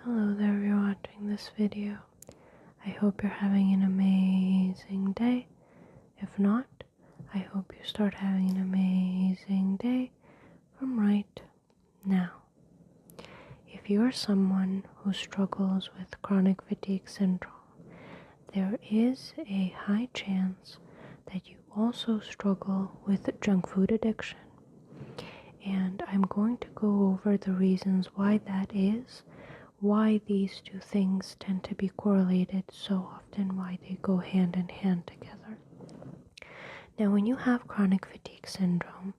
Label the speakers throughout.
Speaker 1: Hello there, if you're watching this video. I hope you're having an amazing day. If not, I hope you start having an amazing day from right now. If you are someone who struggles with chronic fatigue syndrome, there is a high chance that you also struggle with junk food addiction. And I'm going to go over the reasons why that is, why these two things tend to be correlated so often, why they go hand in hand together. Now, when you have chronic fatigue syndrome,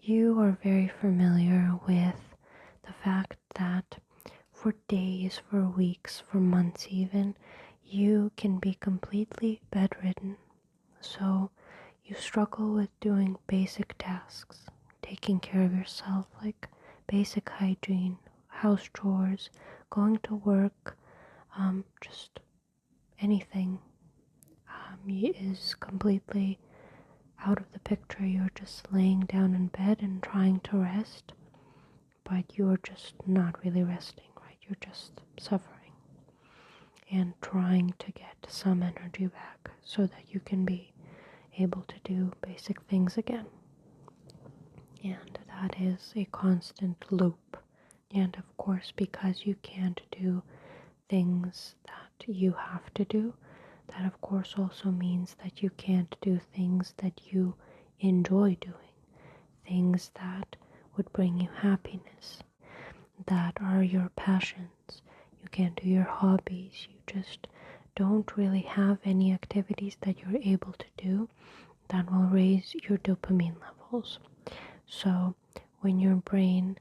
Speaker 1: you are very familiar with the fact that for days, for weeks, for months even, you can be completely bedridden. So you struggle with doing basic tasks, taking care of yourself, like basic hygiene, house chores, going to work, just anything is completely out of the picture. You're just laying down in bed and trying to rest, but you're just not really resting, right? You're just suffering and trying to get some energy back so that you can be able to do basic things again. And that is a constant loop. And of course, because you can't do things that you have to do, that of course also means that you can't do things that you enjoy doing, things that would bring you happiness, that are your passions. You can't do your hobbies. You just don't really have any activities that you're able to do that will raise your dopamine levels. So when your brain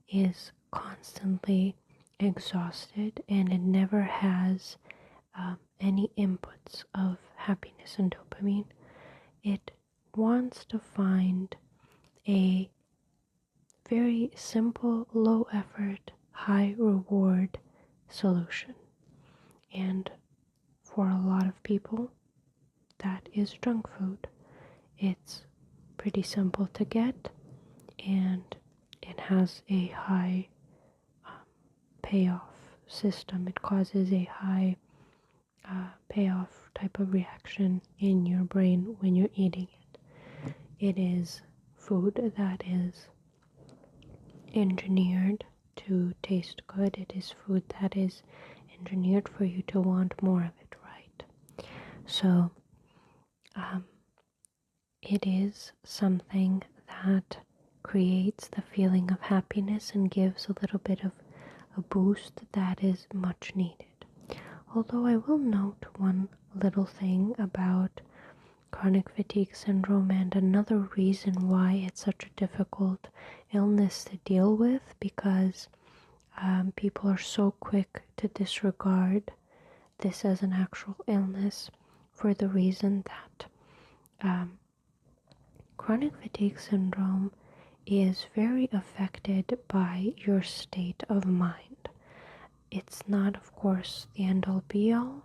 Speaker 1: is constantly exhausted and it never has any inputs of happiness and dopamine, it wants to find a very simple, low effort, high reward solution. And for a lot of people, that is junk food. It's pretty simple to get, and it has a high payoff system. It causes a high payoff type of reaction in your brain when you're eating it. It is food that is engineered to taste good. It is food that is engineered for you to want more of it, right? So it is something that creates the feeling of happiness and gives a little bit of a boost that is much needed. Although I will note one little thing about chronic fatigue syndrome and another reason why it's such a difficult illness to deal with, because people are so quick to disregard this as an actual illness for the reason that chronic fatigue syndrome is very affected by your state of mind. It's not, of course, the end-all be-all.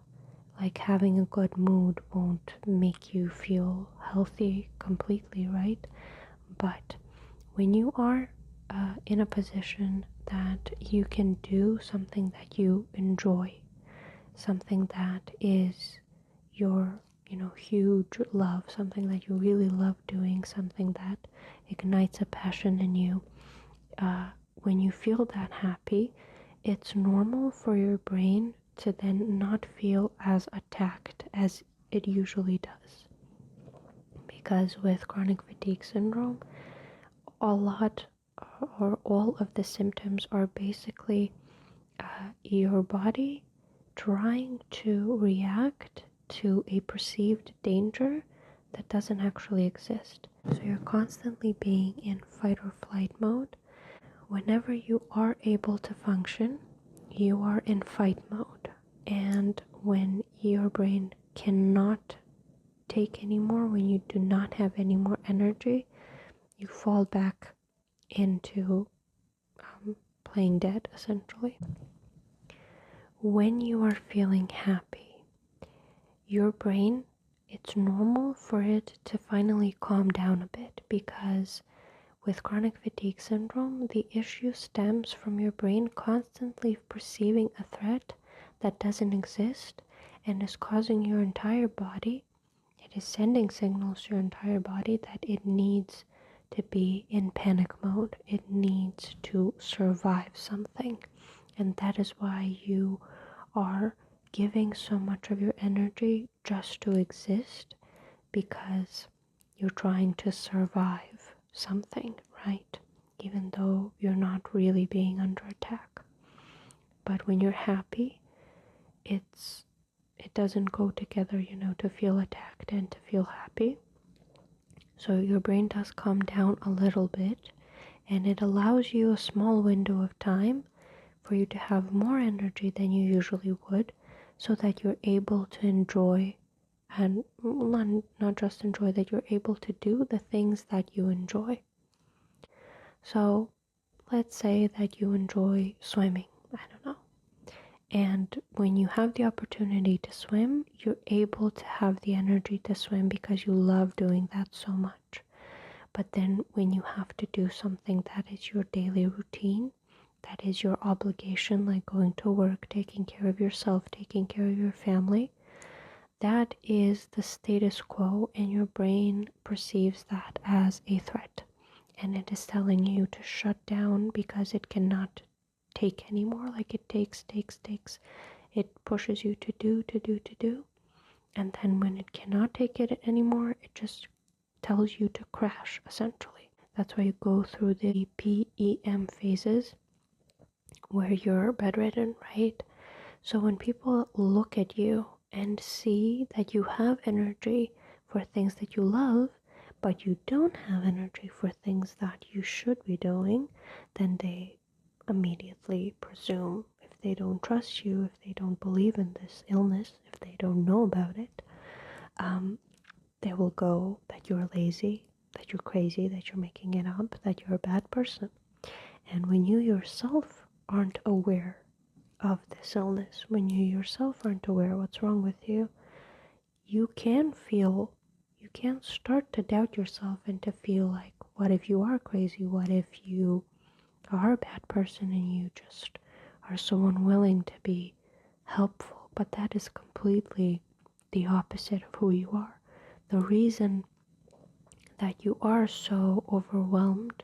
Speaker 1: Like having a good mood won't make you feel healthy completely, right? But when you are in a position that you can do something that you enjoy, something that is your, huge love, something that you really love doing, something that ignites a passion in you, when you feel that happy, it's normal for your brain to then not feel as attacked as it usually does. Because with chronic fatigue syndrome, a lot or all of the symptoms are basically your body trying to react to a perceived danger that doesn't actually exist. So you're constantly being in fight or flight mode. Whenever you are able to function, you are in fight mode. And when your brain cannot take anymore, when you do not have any more energy, you fall back into playing dead, essentially. When you are feeling happy, your brain, it's normal for it to finally calm down a bit, because With chronic fatigue syndrome, the issue stems from your brain constantly perceiving a threat that doesn't exist and is causing your entire body, it is sending signals to your entire body that it needs to be in panic mode. It needs to survive something. And that is why you are giving so much of your energy just to exist, because you're trying to survive something, right? Even though you're not really being under attack. But when you're happy, it doesn't go together, to feel attacked and to feel happy. So your brain does calm down a little bit, and it allows you a small window of time for you to have more energy than you usually would, so that you're able to enjoy, and not just enjoy, that you're able to do the things that you enjoy. So let's say that you enjoy swimming, I don't know. And when you have the opportunity to swim, you're able to have the energy to swim because you love doing that so much. But then when you have to do something that is your daily routine, that is your obligation, like going to work, taking care of yourself, taking care of your family, that is the status quo, and your brain perceives that as a threat. And it is telling you to shut down because it cannot take anymore. Like it takes. It pushes you to do. And then when it cannot take it anymore, it just tells you to crash, essentially. That's why you go through the PEM phases where you're bedridden, right? So when people look at you and see that you have energy for things that you love, but you don't have energy for things that you should be doing, then they immediately presume, if they don't trust you, if they don't believe in this illness, if they don't know about it, they will go that you're lazy, that you're crazy, that you're making it up, that you're a bad person. And when you yourself aren't aware of this illness, when you yourself aren't aware what's wrong with you, you can start to doubt yourself and to feel like, what if you are crazy? What if you are a bad person and you just are so unwilling to be helpful? But that is completely the opposite of who you are. The reason that you are so overwhelmed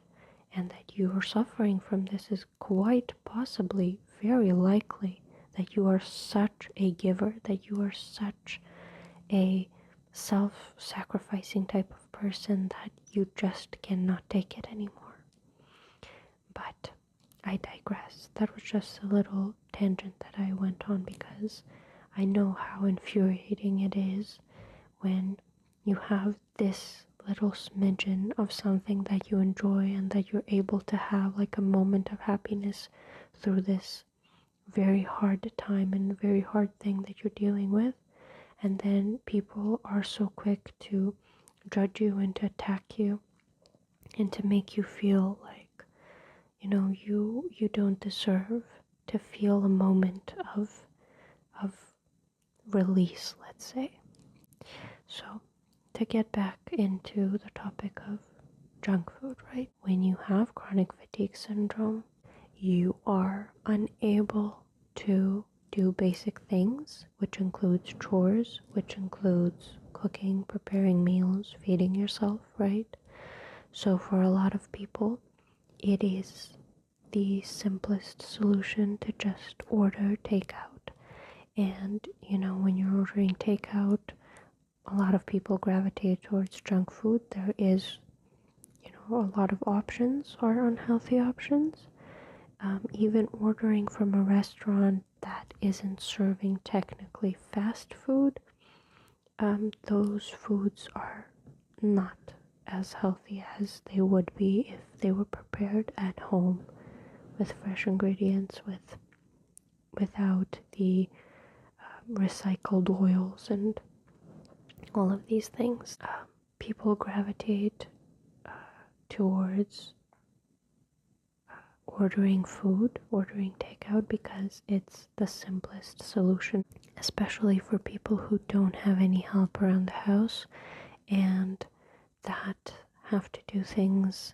Speaker 1: and that you are suffering from this is quite possibly, very likely, that you are such a giver, that you are such a self-sacrificing type of person that you just cannot take it anymore. But I digress. That was just a little tangent that I went on because I know how infuriating it is when you have this little smidgen of something that you enjoy and that you're able to have like a moment of happiness through this very hard time and very hard thing that you're dealing with, and then people are so quick to judge you and to attack you and to make you feel like you don't deserve to feel a moment of release, let's say. So to get back into the topic of junk food, right? When you have chronic fatigue syndrome, you are unable to do basic things, which includes chores, which includes cooking, preparing meals, feeding yourself, right? So for a lot of people, it is the simplest solution to just order takeout. And, when you're ordering takeout, a lot of people gravitate towards junk food. There is, a lot of options are unhealthy options. Even ordering from a restaurant that isn't serving technically fast food, those foods are not as healthy as they would be if they were prepared at home with fresh ingredients, without the recycled oils and all of these things. People gravitate towards ordering takeout because it's the simplest solution, especially for people who don't have any help around the house and that have to do things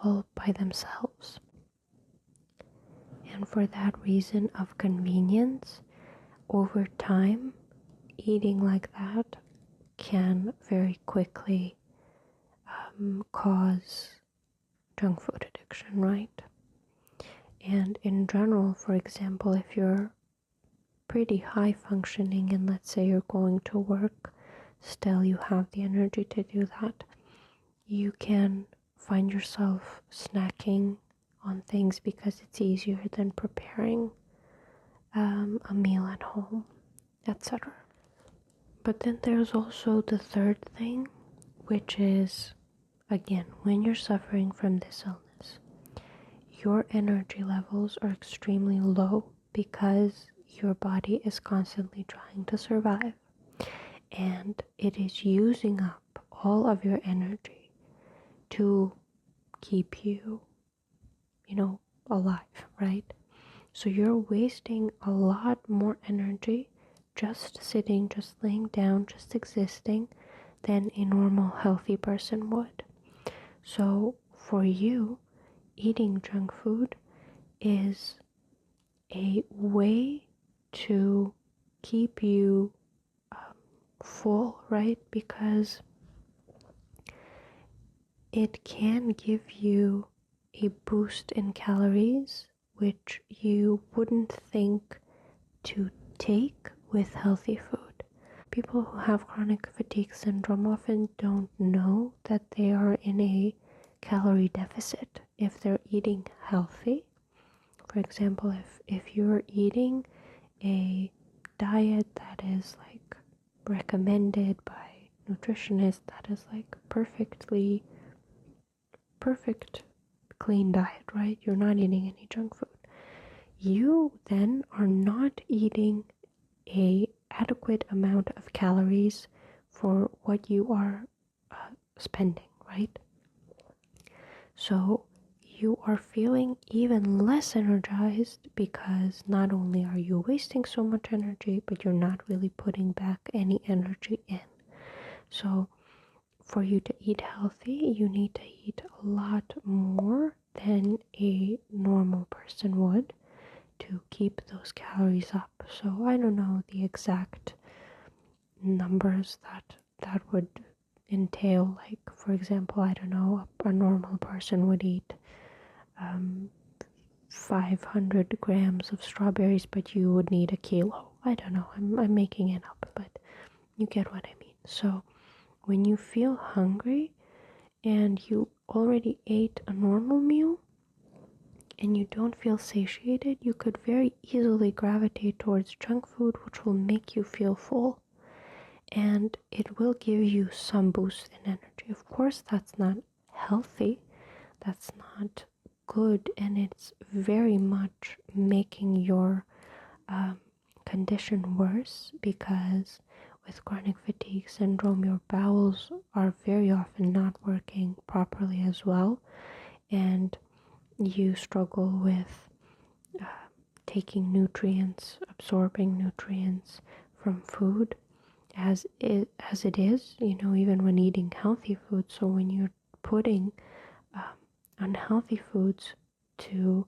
Speaker 1: all by themselves. And for that reason of convenience, over time, eating like that can very quickly cause junk food addiction, right? And in general, for example, if you're pretty high functioning and let's say you're going to work, still you have the energy to do that, you can find yourself snacking on things because it's easier than preparing a meal at home, etc. But then there's also the third thing, which is, again, when you're suffering from this illness, your energy levels are extremely low because your body is constantly trying to survive, and it is using up all of your energy to keep you, alive, right? So you're wasting a lot more energy just sitting, just laying down, just existing than a normal healthy person would. So for you, eating junk food is a way to keep you full, right? Because it can give you a boost in calories, which you wouldn't think to take with healthy food. People who have chronic fatigue syndrome often don't know that they are in a calorie deficit if they're eating healthy. For example, if you're eating a diet that is like recommended by nutritionists, that is like perfect clean diet, right? You're not eating any junk food. You then are not eating a adequate amount of calories for what you are spending, right? So you are feeling even less energized because not only are you wasting so much energy, but you're not really putting back any energy in. So for you to eat healthy, you need to eat a lot more than a normal person would to keep those calories up. So I don't know the exact numbers that would entail. Like, for example, I don't know, a normal person would eat 500 grams of strawberries, but you would need a kilo. I don't know, I'm making it up, but you get what I mean. So when you feel hungry and you already ate a normal meal and you don't feel satiated, you could very easily gravitate towards junk food, which will make you feel full. And it will give you some boost in energy. Of course, that's not healthy, that's not good, and it's very much making your condition worse, because with chronic fatigue syndrome, your bowels are very often not working properly as well, and you struggle with taking nutrients, absorbing nutrients from food as it is, even when eating healthy food. So when you're putting unhealthy foods to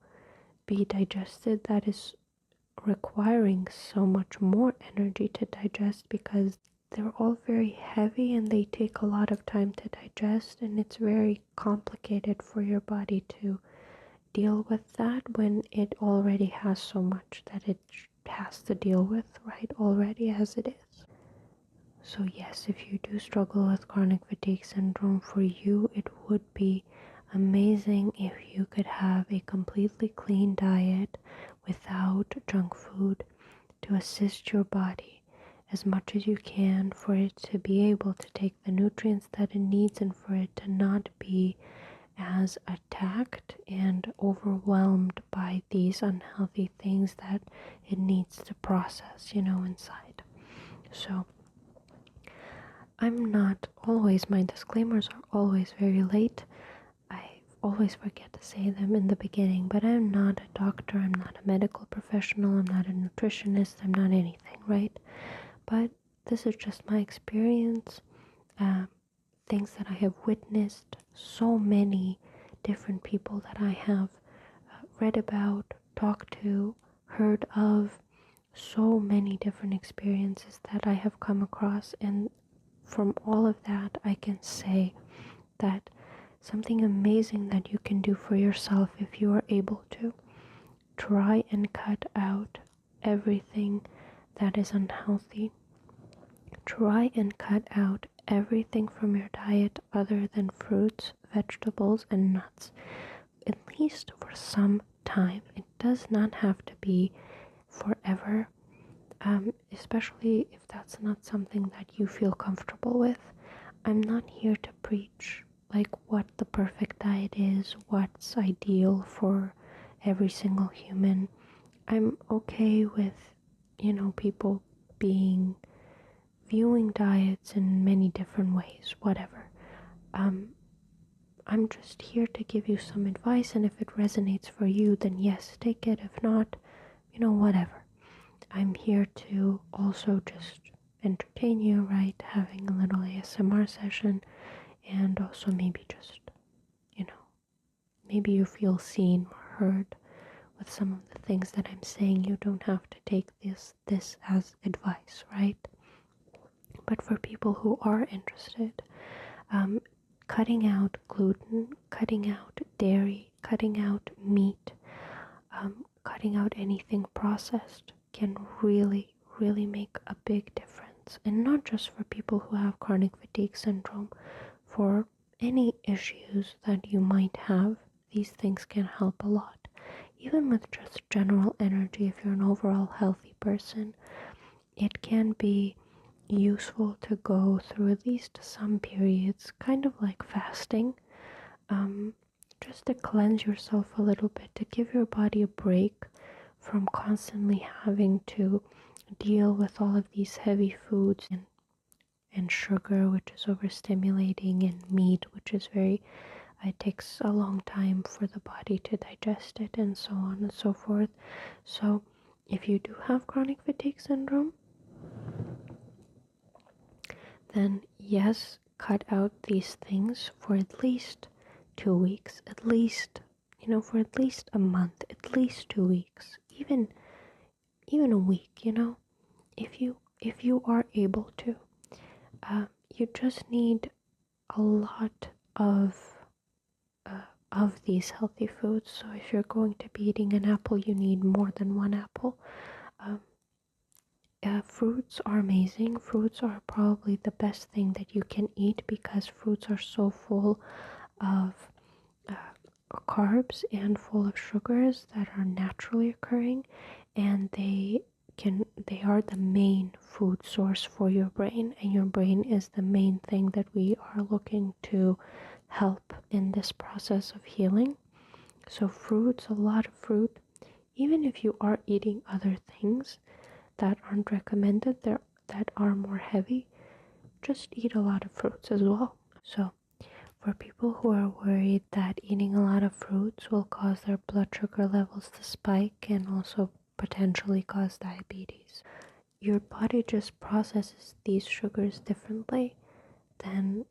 Speaker 1: be digested, that is requiring so much more energy to digest, because they're all very heavy and they take a lot of time to digest, and it's very complicated for your body to deal with that when it already has so much that it has to deal with, right, already as it is. So yes, if you do struggle with chronic fatigue syndrome, for you it would be amazing if you could have a completely clean diet without junk food to assist your body as much as you can for it to be able to take the nutrients that it needs and for it to not be as attacked and overwhelmed by these unhealthy things that it needs to process, inside. So my disclaimers are always very late. I always forget to say them in the beginning, but I'm not a doctor, I'm not a medical professional, I'm not a nutritionist, I'm not anything, right? But this is just my experience, things that I have witnessed so many different people that I have read about, talked to, heard of, so many different experiences that I have come across, and from all of that I can say that something amazing that you can do for yourself if you are able to try and cut out everything that is unhealthy. Try and cut out everything from your diet other than fruits, vegetables, and nuts, at least for some time. It does not have to be forever, especially if that's not something that you feel comfortable with. I'm not here to preach like what the perfect diet is, what's ideal for every single human. I'm okay with, people viewing diets in many different ways, whatever. I'm just here to give you some advice, and if it resonates for you, then yes, take it. If not, whatever. I'm here to also just entertain you, right? Having a little ASMR session, and also maybe just, maybe you feel seen or heard with some of the things that I'm saying. You don't have to take this as advice, right? But for people who are interested, cutting out gluten, cutting out dairy, cutting out meat, cutting out anything processed can really, really make a big difference. And not just for people who have chronic fatigue syndrome, for any issues that you might have, these things can help a lot. Even with just general energy, if you're an overall healthy person, it can be useful to go through at least some periods, kind of like fasting, just to cleanse yourself a little bit, to give your body a break from constantly having to deal with all of these heavy foods and sugar, which is overstimulating, and meat, which is it takes a long time for the body to digest it, and so on and so forth. So if you do have chronic fatigue syndrome, then yes, cut out these things for at least 2 weeks, at least, for at least a month, at least 2 weeks, even a week, if you are able to. You just need a lot of these healthy foods. So if you're going to be eating an apple, you need more than one apple. Fruits are amazing. Fruits are probably the best thing that you can eat, because fruits are so full of carbs and full of sugars that are naturally occurring, and they are the main food source for your brain, and your brain is the main thing that we are looking to help in this process of healing. So fruits, a lot of fruit, even if you are eating other things that aren't recommended, that are more heavy, just eat a lot of fruits as well. So for people who are worried that eating a lot of fruits will cause their blood sugar levels to spike and also potentially cause diabetes, your body just processes these sugars differently than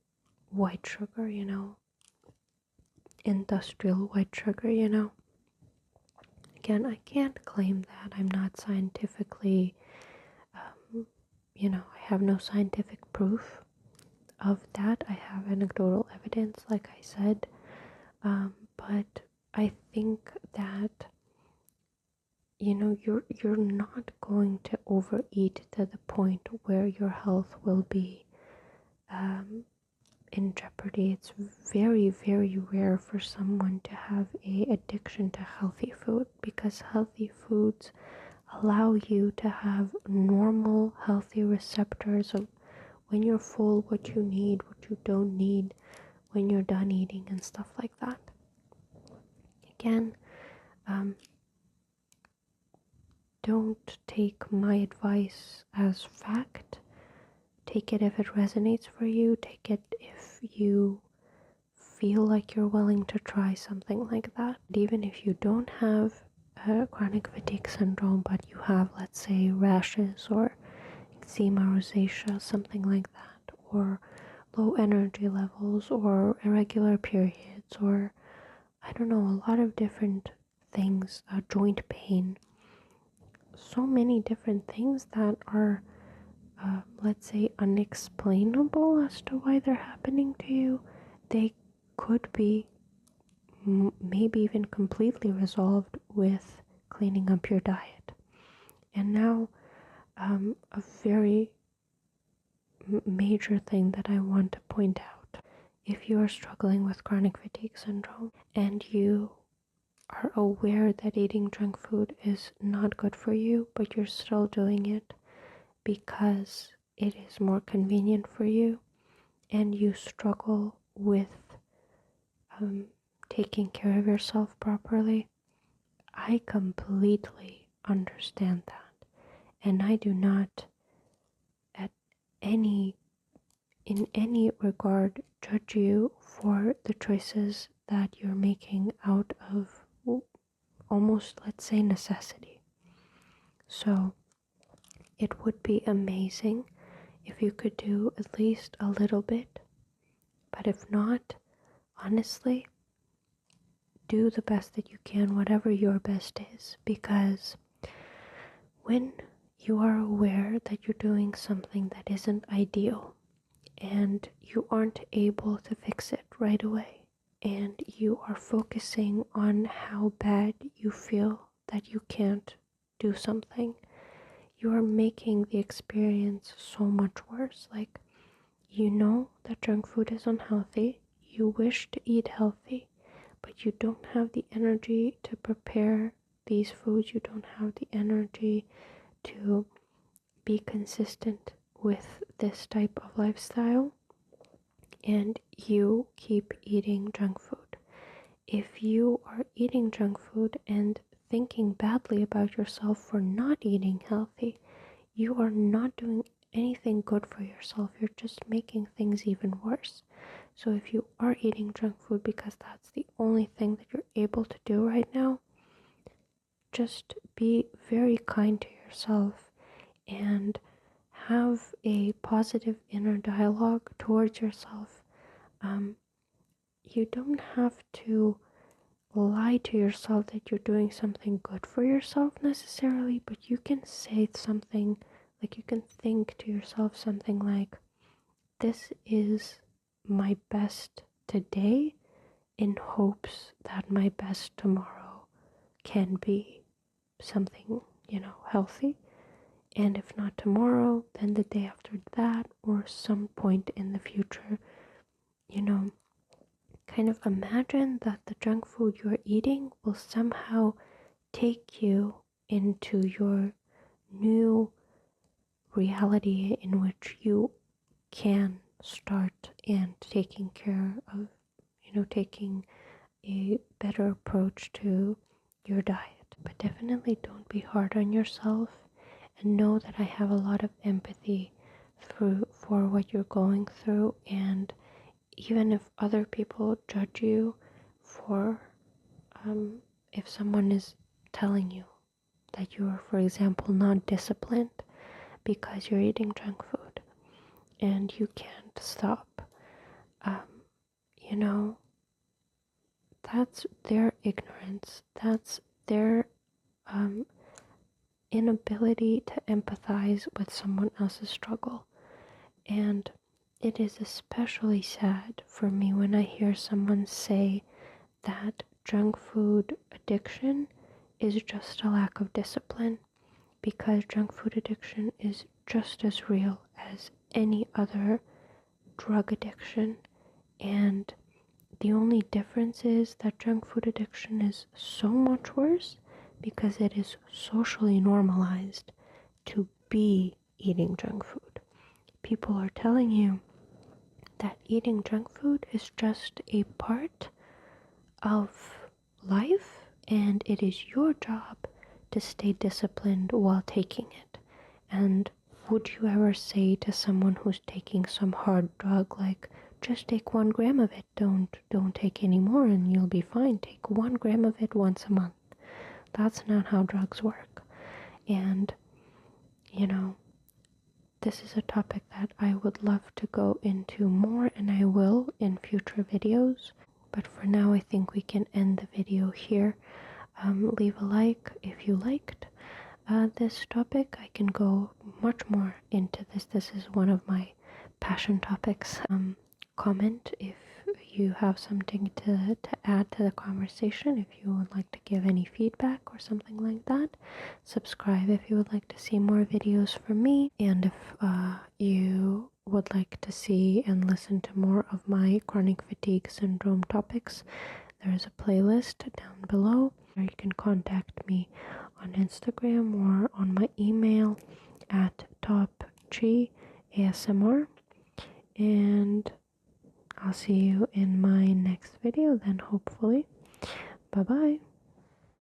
Speaker 1: white sugar, industrial white sugar, Again, I can't claim that. I'm not scientifically, I have no scientific proof of that. I have anecdotal evidence, like I said, but I think that you're not going to overeat to the point where your health will be in jeopardy. It's very, very rare for someone to have a addiction to healthy food, because healthy foods allow you to have normal, healthy receptors of when you're full, what you need, what you don't need, when you're done eating, and stuff like that. Again, don't take my advice as fact. Take it if it resonates for you. Take it if you feel like you're willing to try something like that. Even if you don't have chronic fatigue syndrome, but you have, let's say, rashes or eczema, rosacea, something like that, or low energy levels, or irregular periods, or I don't know, a lot of different things, joint pain, so many different things that are, let's say, unexplainable as to why they're happening to you. They could be maybe even completely resolved with cleaning up your diet. And now, a very major thing that I want to point out. If you are struggling with chronic fatigue syndrome and you are aware that eating junk food is not good for you, but you're still doing it because it is more convenient for you, and you struggle with taking care of yourself properly, I completely understand that. And I do not in any regard judge you for the choices that you're making out of almost, let's say, necessity. So it would be amazing if you could do at least a little bit, but if not, honestly, do the best that you can, whatever your best is, because when you are aware that you're doing something that isn't ideal and you aren't able to fix it right away, and you are focusing on how bad you feel that you can't do something, you are making the experience so much worse. Like, you know that junk food is unhealthy, you wish to eat healthy, but you don't have the energy to prepare these foods, you don't have the energy to be consistent with this type of lifestyle, and you keep eating junk food. If you are eating junk food and thinking badly about yourself for not eating healthy, you are not doing anything good for yourself. You're just making things even worse. So if you are eating junk food because that's the only thing that you're able to do right now, just be very kind to yourself and have a positive inner dialogue towards yourself. You don't have to lie to yourself that you're doing something good for yourself necessarily, but you can say something, like, you can think to yourself something like, this is my best today in hopes that my best tomorrow can be something, healthy. And if not tomorrow, then the day after that, or some point in the future. Kind of imagine that the junk food you're eating will somehow take you into your new reality in which you can start and taking care of, taking a better approach to your diet. But definitely don't be hard on yourself, and know that I have a lot of empathy for what you're going through. And even if other people judge you for, if someone is telling you that you are, for example, not disciplined because you're eating junk food and you can't stop, that's their ignorance, that's their inability to empathize with someone else's struggle. And it is especially sad for me when I hear someone say that junk food addiction is just a lack of discipline, because junk food addiction is just as real as any other drug addiction. And the only difference is that junk food addiction is so much worse because it is socially normalized to be eating junk food. People are telling you that eating junk food is just a part of life, and it is your job to stay disciplined while taking it. And would you ever say to someone who's taking some hard drug, like, just take 1 gram of it, don't take any more and you'll be fine, take 1 gram of it once a month? That's not how drugs work. And this is a topic that I would love to go into more, and I will in future videos. But for now, I think we can end the video here. Leave a like if you liked this topic. I can go much more into this. This is one of my passion topics. Comment if you have something to add to the conversation, if you would like to give any feedback or something like that. Subscribe if you would like to see more videos from me, and if you would like to see and listen to more of my chronic fatigue syndrome topics, there is a playlist down below, or you can contact me on Instagram or on my email at topgasmr. And I'll see you in my next video then, hopefully. Bye bye.